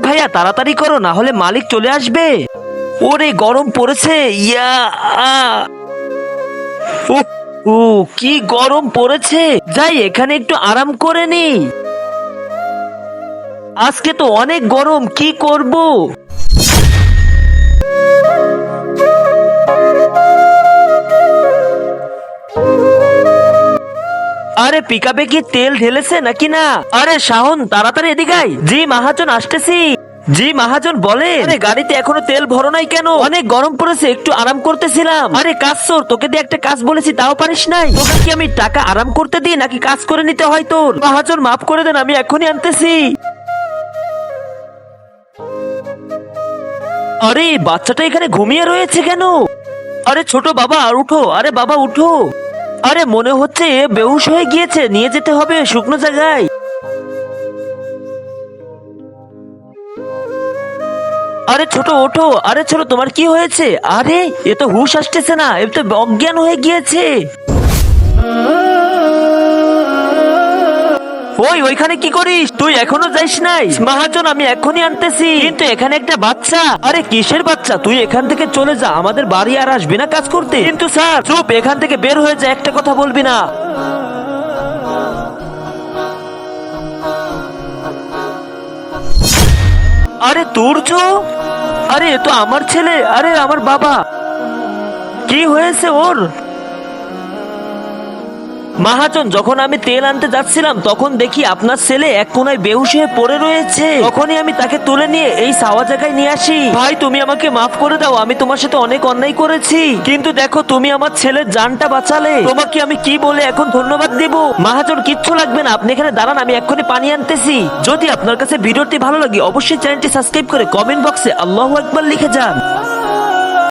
ভাইয়া তাড়াতাড়ি করো, না হলে মালিক চলে আসবে। ওরে গরম পড়েছে, ইয়া আ। উফ, ও কি গরম পড়েছে। যাই এখানে একটু আরাম করে নি। আজকে তো অনেক গরম, কি করব। আরে পিকআপে কি তেল ঢেলেছে নাকি না? আরে শাওন তাড়াতাড়ি এদিকে আয়। জি মহাজন আসতেছি। জি মহাজন বলেন। আরে গাড়িতে এখনো তেল ভরো নাই কেন? অনেক গরম পড়েছে, একটু আরাম করতেছিলাম। আরে কাজ চোর, তোকে দিয়ে একটা কাজ বলেছি তাও পারিস নাই। তোকে কি আমি টাকা আরাম করতে দিই নাকি কাজ করে নিতে হয় তোর? মহাজন মাফ করে দেন, আমি এখনই আনতেছি। আরে বাচ্চাটা এখানে ঘুমিয়ে রয়েছে কেন? আরে ছোট বাবা আর উঠো, আরে বাবা উঠো। আরে মনে হচ্ছে এ বেহুশ হয়ে গিয়েছে, নিয়ে যেতে হবে শুকনো জায়গায়। আরে ছোট ওঠো, আরে ছোট তোমার কি হয়েছে? আরে এ তো হুশ আসতেছে না, এ তো অজ্ঞান হয়ে গিয়েছে। ওই ওইখানে কি করিস তুই? এখনো যাইস নাই? মহাজন আমি এখনই আনতেছি। কিন্তু এখানে একটা বাচ্চা। আরে কিসের বাচ্চা? তুই এখান থেকে চলে যা, আমাদের বাড়ি আর আসবি না কাজ করতে। কিন্তু স্যার চুপ, এখান থেকে বের হয়ে যা, একটা কথা বলবি না। আরে তুর্য, আরে এ তো আমার ছেলে, আরে আমার বাবা। কি হয়েছে ওর? মহাজন যখন আমি তেল আনতে যাচ্ছিলাম তখন দেখি আপনার ছেলে এক কোনায় বেহুশ হয়ে পড়ে রয়েছে। তখনই আমি তাকে তুলে নিয়ে এই সাওয়া জায়গায় নিয়ে আসি। ভাই তুমি আমাকে মাফ করে দাও, আমি তোমার সাথে অনেক অন্যায় করেছি, কিন্তু দেখো তুমি আমার ছেলের জানটা বাঁচালে। তোমাকে আমি কি বলে এখন ধন্যবাদ দেব? মহাজন কিচ্ছু লাগবে না, আপনি এখানে দাঁড়ান, আমি এক্ষুনি পানি আনতেছি। যদি আপনার কাছে ভিডিওটি ভালো লাগে অবশ্যই চ্যানেলটি সাবস্ক্রাইব করে কমেন্ট বক্সে আল্লাহু আকবার লিখে যান।